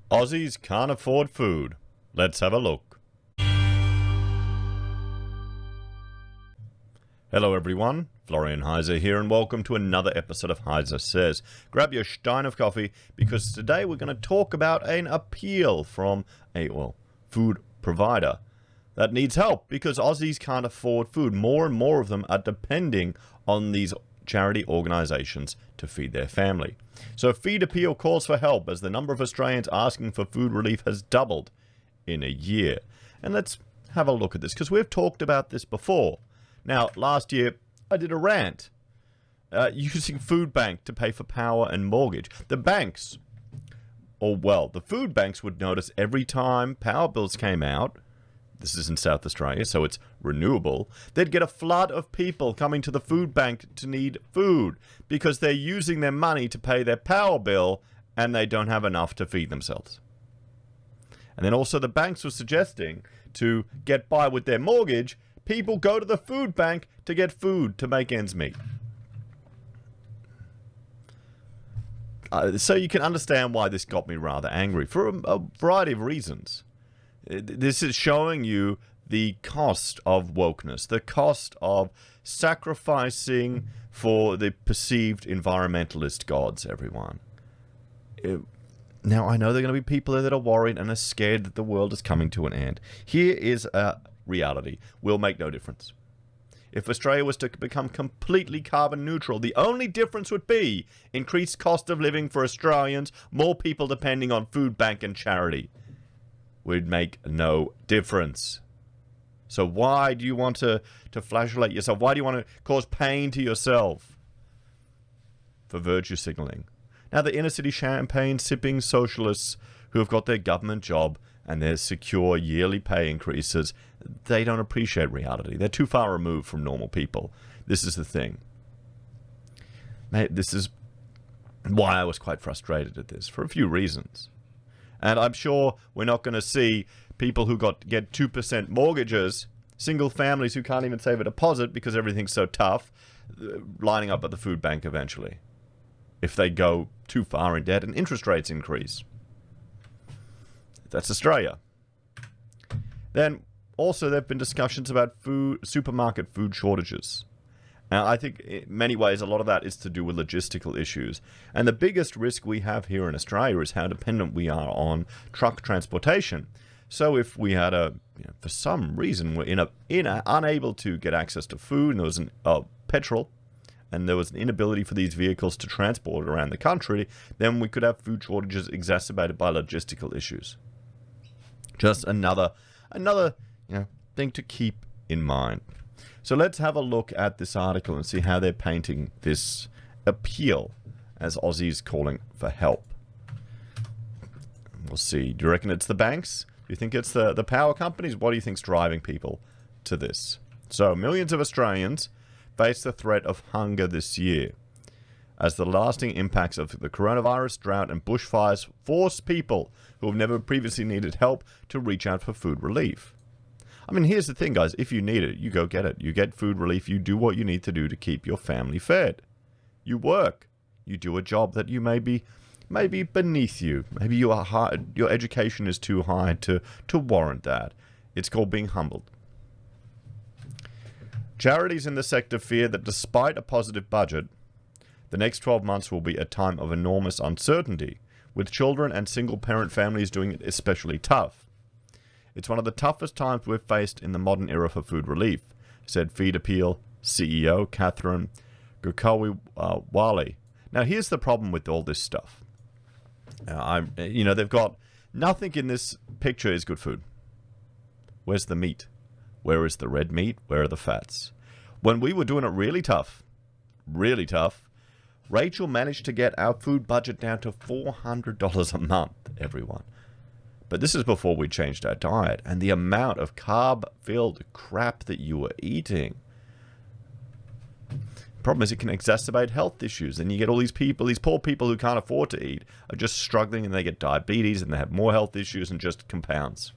Aussies can't afford food. Let's have a look. Hello everyone, Florian.heise here, and welcome to another episode of HeiseSays. Grab your stein of coffee, because today we're going to talk about an appeal from a, food provider that needs help because Aussies can't afford food. More and more of them are depending on these charity organisations to feed their family. So Feed Appeal calls for help as the number of Australians asking for food relief has doubled in a year. And let's have a look at this, because we've talked about this before. Now, last year, I did a rant using Food Bank to pay for power and mortgage. The banks, the food banks would notice every time power bills came out, this is in South Australia, so it's renewable, they'd get a flood of people coming to the food bank to need food because they're using their money to pay their power bill and they don't have enough to feed themselves. And then also the banks were suggesting to get by with their mortgage, people go to the food bank to get food to make ends meet. So you can understand why this got me rather angry for a variety of reasons. This is showing you the cost of wokeness, the cost of sacrificing for the perceived environmentalist gods, everyone. Now, I know there are going to be people there that are worried and are scared that the world is coming to an end. Here is a reality. Will make no difference. If Australia was to become completely carbon neutral, the only difference would be increased cost of living for Australians, more people depending on food bank and charity. Would make no difference. So why do you want to flagellate yourself? Why do you want to cause pain to yourself? For virtue signalling. Now the inner city champagne sipping socialists who have got their government job and their secure yearly pay increases, they don't appreciate reality. They're too far removed from normal people. This is the thing. Mate, this is why I was quite frustrated at this, for a few reasons. And I'm sure we're not going to see people who get 2% mortgages, single families who can't even save a deposit because everything's so tough, lining up at the food bank eventually, if they go too far in debt and interest rates increase. That's Australia. Then also there have been discussions about supermarket food shortages. Now, I think in many ways a lot of that is to do with logistical issues. And the biggest risk we have here in Australia is how dependent we are on truck transportation. So if we had for some reason, we're unable to get access to food, and there was petrol, and there was an inability for these vehicles to transport around the country, then we could have food shortages exacerbated by logistical issues. Just another thing to keep in mind. So let's have a look at this article and see how they're painting this appeal as Aussies calling for help. We'll see. Do you reckon it's the banks? Do you think it's the power companies? What do you think's driving people to this? So millions of Australians face the threat of hunger this year as the lasting impacts of the coronavirus, drought and bushfires force people who have never previously needed help to reach out for food relief. I mean, here's the thing, guys. If you need it, you go get it. You get food relief. You do what you need to do to keep your family fed. You work. You do a job that you may be beneath you. Maybe your education is too high to warrant that. It's called being humbled. Charities in the sector fear that despite a positive budget, the next 12 months will be a time of enormous uncertainty, with children and single-parent families doing it especially tough. It's one of the toughest times we've faced in the modern era for food relief, said Feed Appeal CEO Catherine Gurkawi-Wali. Now, here's the problem with all this stuff. They've got nothing in this picture is good food. Where's the meat? Where is the red meat? Where are the fats? When we were doing it really tough, Rachel managed to get our food budget down to $400 a month, everyone. But this is before we changed our diet, and the amount of carb-filled crap that you were eating. Problem is, it can exacerbate health issues, and you get all these poor people who can't afford to eat, are just struggling, and they get diabetes, and they have more health issues, and just compounds.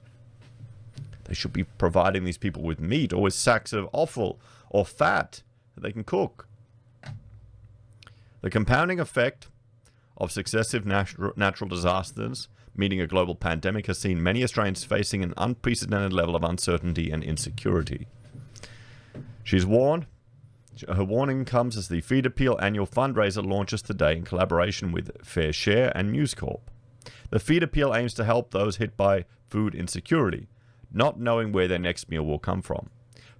They should be providing these people with meat, or with sacks of offal, or fat, that they can cook. The compounding effect of successive natural disasters Meeting a global pandemic has seen many Australians facing an unprecedented level of uncertainty and insecurity. She's warned. Her warning comes as the Feed Appeal annual fundraiser launches today in collaboration with Fair Share and News Corp. The Feed Appeal aims to help those hit by food insecurity, not knowing where their next meal will come from.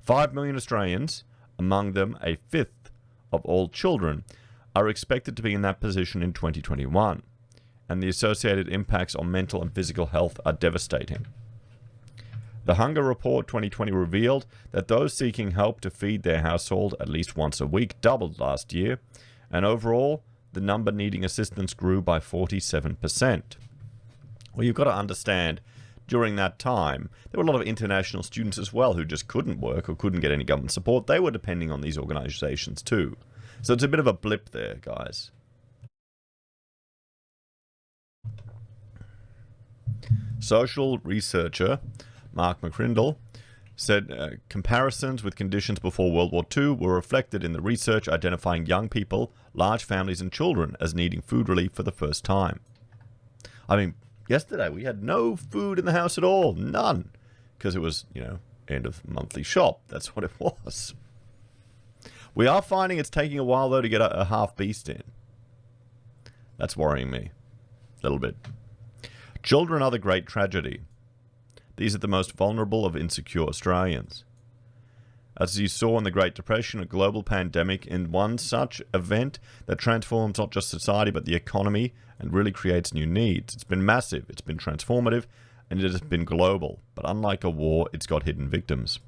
5 million Australians, among them a fifth of all children, are expected to be in that position in 2021, and the associated impacts on mental and physical health are devastating. The Hunger Report 2020 revealed that those seeking help to feed their household at least once a week doubled last year, and overall, the number needing assistance grew by 47%. Well, you've got to understand, during that time, there were a lot of international students as well who just couldn't work or couldn't get any government support. They were depending on these organizations too. So it's a bit of a blip there, guys. Social researcher Mark McCrindle said comparisons with conditions before World War II were reflected in the research identifying young people, large families and children as needing food relief for the first time. I mean, yesterday we had no food in the house at all. None. Because it was, end of monthly shop. That's what it was. We are finding it's taking a while, though, to get a half beast in. That's worrying me. A little bit. Children are the great tragedy. These are the most vulnerable of insecure Australians. As you saw in the Great Depression, a global pandemic, in one such event that transforms not just society but the economy and really creates new needs. It's been massive, it's been transformative, and it has been global. But unlike a war, it's got hidden victims.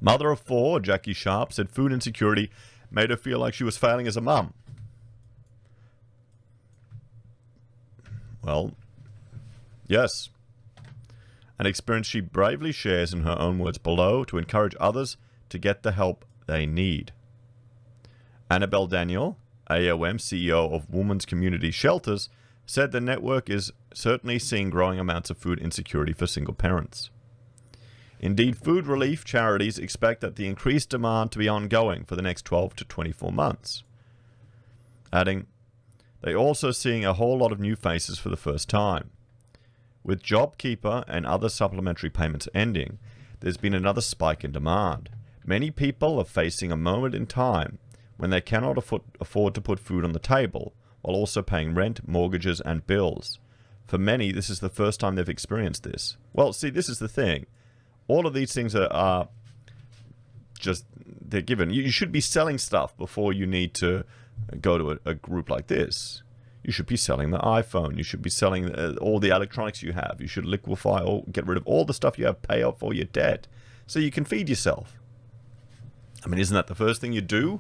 Mother of 4, Jackie Sharp, said food insecurity made her feel like she was failing as a mum. Well, yes. An experience she bravely shares in her own words below to encourage others to get the help they need. Annabelle Daniel, AOM CEO of Women's Community Shelters, said the network is certainly seeing growing amounts of food insecurity for single parents. Indeed, food relief charities expect that the increased demand to be ongoing for the next 12 to 24 months. Adding, they're also seeing a whole lot of new faces for the first time. With JobKeeper and other supplementary payments ending, there's been another spike in demand. Many people are facing a moment in time when they cannot afford to put food on the table, while also paying rent, mortgages, and bills. For many, this is the first time they've experienced this. Well, see, this is the thing. All of these things are just, they're given. You should be selling stuff before you need to go to a group like this. You should be selling the iPhone. You should be selling all the electronics you have. You should liquefy or get rid of all the stuff you have, pay off all your debt, so you can feed yourself. I mean, isn't that the first thing you do?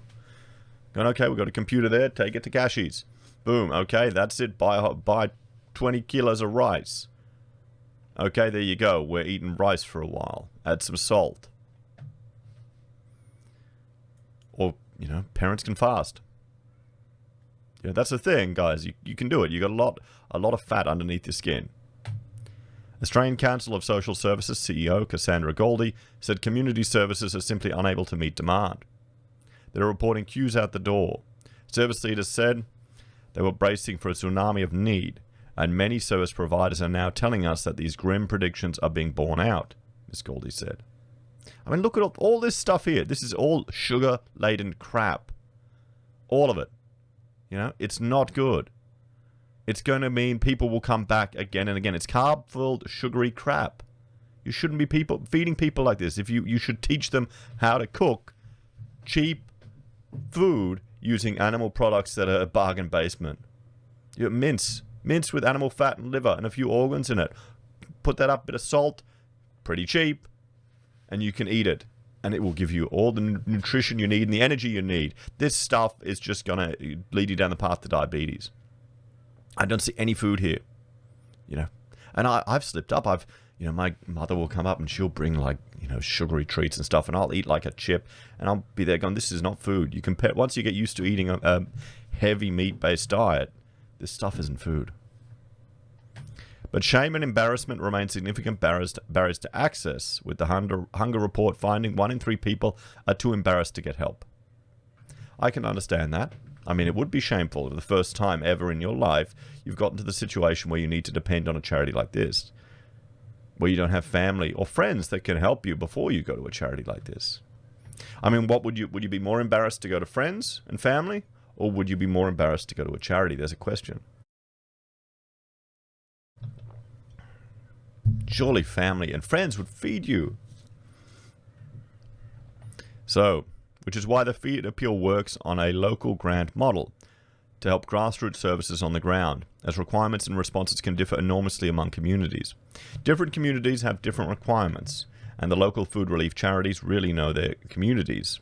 Going, okay, we've got a computer there, take it to Cashies. Boom, okay, that's it. Buy 20 kilos of rice. Okay, there you go. We're eating rice for a while. Add some salt. Or, parents can fast. That's the thing, guys. You can do it. You got a lot of fat underneath your skin. Australian Council of Social Services CEO Cassandra Goldie said community services are simply unable to meet demand. They're reporting queues out the door. Service leaders said they were bracing for a tsunami of need, and many service providers are now telling us that these grim predictions are being borne out, Ms. Goldie said. I mean, look at all this stuff here. This is all sugar-laden crap. All of it. It's not good. It's going to mean people will come back again and again. It's carb-filled, sugary crap. You shouldn't be feeding people like this. You should teach them how to cook cheap food using animal products that are bargain basement. Mince with animal fat and liver and a few organs in it. Put that up, bit of salt, pretty cheap, and you can eat it. And it will give you all the nutrition you need and the energy you need. This stuff is just going to lead you down the path to diabetes. I don't see any food here, And I've slipped up. My mother will come up and she'll bring sugary treats and stuff, and I'll eat like a chip, and I'll be there going, this is not food. Once you get used to eating a heavy meat-based diet, this stuff isn't food. But shame and embarrassment remain significant barriers to access, with the Hunger Report finding 1 in 3 people are too embarrassed to get help. I can understand that. I mean, it would be shameful for the first time ever in your life you've gotten to the situation where you need to depend on a charity like this, where you don't have family or friends that can help you before you go to a charity like this. I mean, would you be more embarrassed to go to friends and family, or would you be more embarrassed to go to a charity? There's a question. Surely family and friends would feed you. So, which is why the feed appeal works on a local grant model to help grassroots services on the ground, as requirements and responses can differ enormously among communities. Different communities have different requirements, and the local food relief charities really know their communities.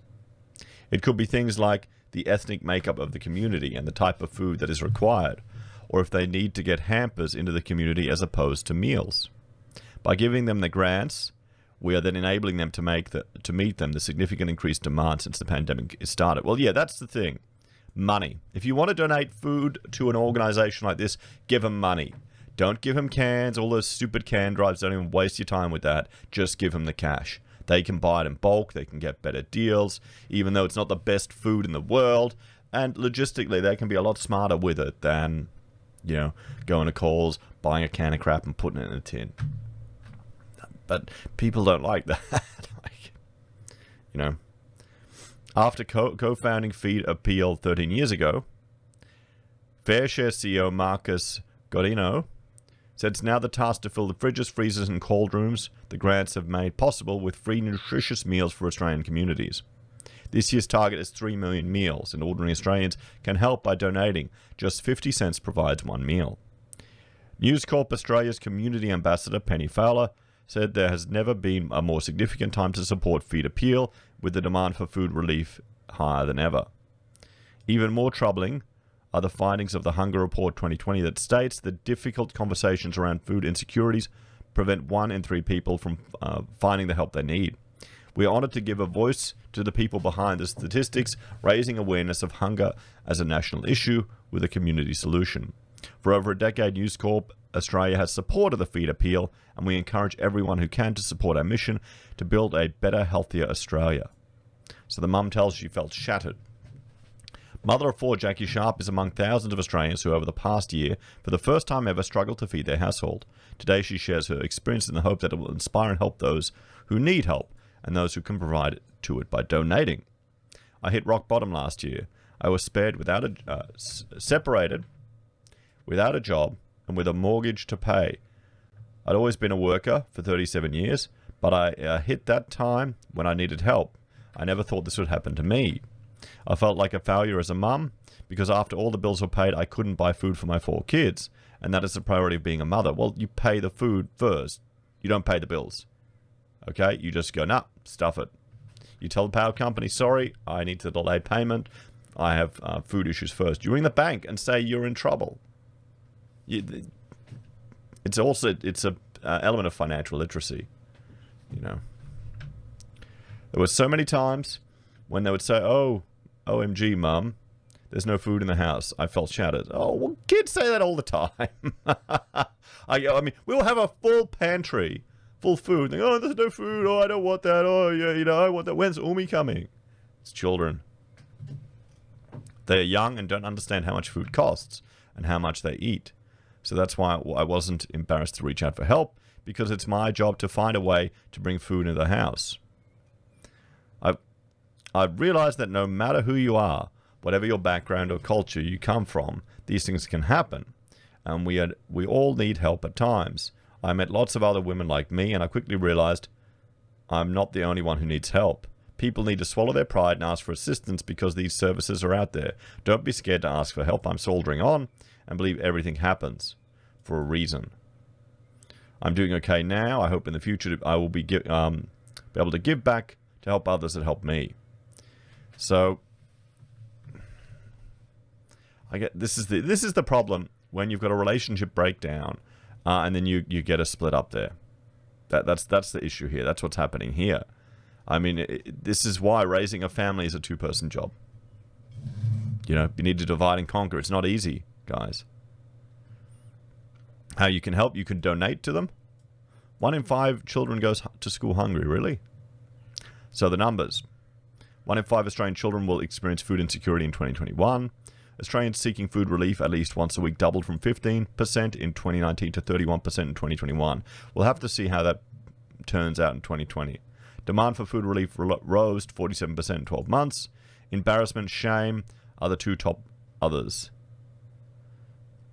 It could be things like the ethnic makeup of the community and the type of food that is required, or if they need to get hampers into the community as opposed to meals. By giving them the grants, we are then enabling them to meet the significant increased demand since the pandemic started. Well, yeah, that's the thing. Money. If you want to donate food to an organization like this, give them money. Don't give them cans, all those stupid can drives. Don't even waste your time with that. Just give them the cash. They can buy it in bulk. They can get better deals, even though it's not the best food in the world. And logistically, they can be a lot smarter with it than, you know, going to Coles, buying a can of crap and putting it in a tin. But people don't like that. You know, after co-founding Feed Appeal 13 years ago, FareShare CEO Marcus Godino said it's now the task to fill the fridges, freezers, and cold rooms the grants have made possible with free, nutritious meals for Australian communities. This year's target is 3 million meals, and ordinary Australians can help by donating. Just 50 cents provides one meal. News Corp Australia's community ambassador Penny Fowler said there has never been a more significant time to support Feed Appeal, with the demand for food relief higher than ever. Even more troubling are the findings of the Hunger Report 2020 that states that difficult conversations around food insecurities prevent 1 in 3 people from finding the help they need. We are honoured to give a voice to the people behind the statistics, raising awareness of hunger as a national issue with a community solution. For over a decade, News Corp Australia has supported the Feed Appeal, and we encourage everyone who can to support our mission to build a better, healthier Australia. So the mum tells she felt shattered. Mother of 4 Jackie Sharp is among thousands of Australians who over the past year, for the first time ever, struggled to feed their household. Today she shares her experience in the hope that it will inspire and help those who need help and those who can provide to it by donating. I hit rock bottom last year. I was separated, without a job, and with a mortgage to pay. I'd always been a worker for 37 years, but I hit that time when I needed help. I never thought this would happen to me. I felt like a failure as a mum, because after all the bills were paid, I couldn't buy food for my 4 kids, and that is the priority of being a mother. Well, you pay the food first. You don't pay the bills. Okay? You just go, nah, stuff it. You tell the power company, sorry, I need to delay payment. I have food issues first. You ring the bank and say you're in trouble. It's a element of financial literacy, you know. There were so many times when they would say, "Oh, OMG, mum, there's no food in the house." I felt shattered. Oh, well, kids say that all the time. I mean, we'll have a full pantry, full food. They go, "Oh, there's no food. Oh, I don't want that. Oh, yeah, you know, I want that. When's Umi coming?" It's children. They're young and don't understand how much food costs and how much they eat. So that's why I wasn't embarrassed to reach out for help, because it's my job to find a way to bring food into the house. I've realized that no matter who you are, whatever your background or culture you come from, these things can happen. And we all need help at times. I met lots of other women like me, and I quickly realized I'm not the only one who needs help. People need to swallow their pride and ask for assistance because these services are out there. Don't be scared to ask for help. I'm soldiering on and believe everything happens for a reason. I'm doing okay now. I hope in the future I will be able to give back to help others that help me. So I get this is the problem when you've got a relationship breakdown and then you get a split up there. That's the issue here. That's what's happening here. I mean, this is why raising a family is a 2-person job. You know, you need to divide and conquer. It's not easy, guys. How you can help, you can donate to them. 1 in 5 children goes to school hungry, really? So the numbers. 1 in 5 Australian children will experience food insecurity in 2021. Australians seeking food relief at least once a week doubled from 15% in 2019 to 31% in 2021. We'll have to see how that turns out in 2020. Demand for food relief rose 47% in 12 months. Embarrassment, shame are the two top others.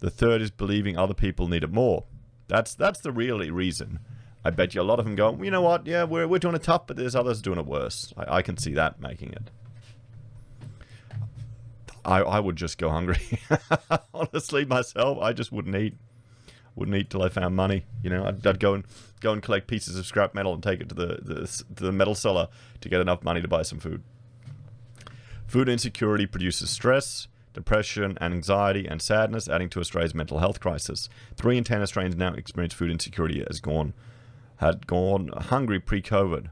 The third is believing other people need it more. That's the real reason. I bet you a lot of them go, you know what, yeah, we're doing it tough, but there's others doing it worse. I can see that making it. I would just go hungry. Honestly, myself, I just wouldn't eat. Wouldn't eat till I found money. You know, I'd go and collect pieces of scrap metal and take it to the metal seller to get enough money to buy some food. Food insecurity produces stress, depression, anxiety, and sadness, adding to Australia's mental health crisis. 3 in 10 Australians now experience food insecurity had gone hungry pre-COVID.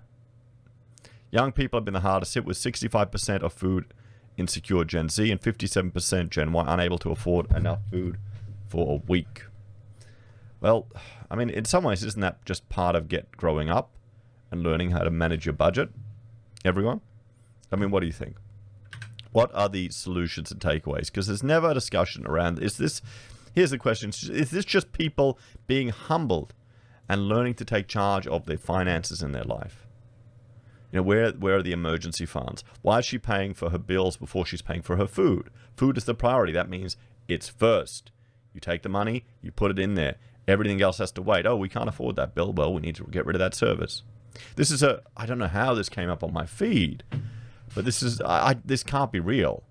Young people have been the hardest hit, with 65% of food insecure Gen Z and 57% Gen Y unable to afford enough food for a week. Well, I mean, in some ways, isn't that just part of growing up and learning how to manage your budget, everyone? I mean, what do you think? What are the solutions and takeaways? Because there's never a discussion around, here's the question, is this just people being humbled and learning to take charge of their finances in their life? You know, where are the emergency funds? Why is she paying for her bills before she's paying for her food? Food is the priority. That means it's first. You take the money, you put it in there. Everything else has to wait. Oh, we can't afford that bill. Well, we need to get rid of that service. This is I don't know how this came up on my feed, but this can't be real.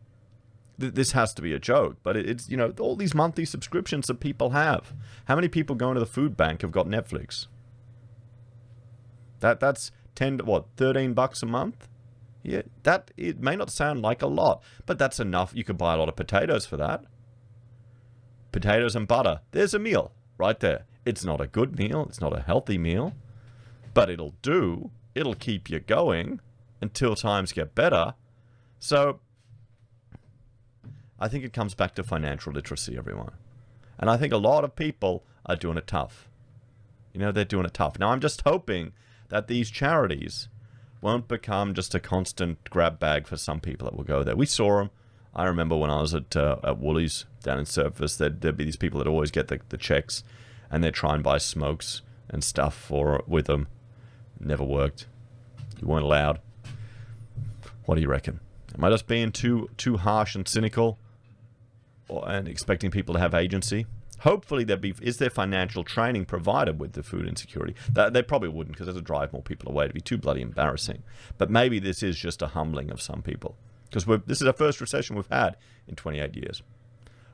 This has to be a joke. But it's, you know, all these monthly subscriptions that people have. How many people going to the food bank have got Netflix? That's $13 a month? Yeah, it may not sound like a lot, but that's enough. You could buy a lot of potatoes for that. Potatoes and butter. There's a meal right there. It's not a good meal. It's not a healthy meal, but it'll do. It'll keep you going until times get better. So I think it comes back to financial literacy, everyone. And I think a lot of people are doing it tough. You know, they're doing it tough. Now, I'm just hoping that these charities won't become just a constant grab bag for some people that will go there. We saw them. I remember when I was at Woolies down in Surface, there'd be these people that always get the checks, and they'd try and buy smokes and stuff with them. Never worked. You weren't allowed. What do you reckon? Am I just being too harsh and cynical, and expecting people to have agency? Hopefully, is there financial training provided with the food insecurity? They probably wouldn't, because it would drive more people away. It'd be too bloody embarrassing. But maybe this is just a humbling of some people, because this is our first recession we've had in 28 years.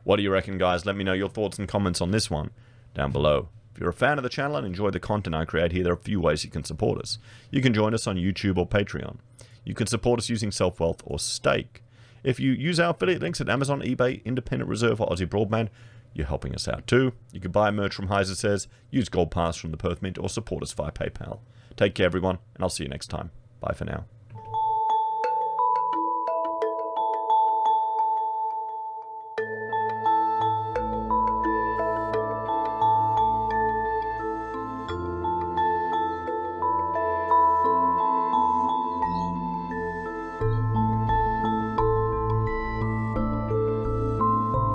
What do you reckon, guys? Let me know your thoughts and comments on this one down below. If you're a fan of the channel and enjoy the content I create here, there are a few ways you can support us. You can join us on YouTube or Patreon. You can support us using SelfWealth or Stake. If you use our affiliate links at Amazon, eBay, Independent Reserve, or AussieBroadband, you're helping us out too. You can buy merch from HeiseSays, use Gold Pass from the Perth Mint, or support us via PayPal. Take care, everyone, and I'll see you next time. Bye for now.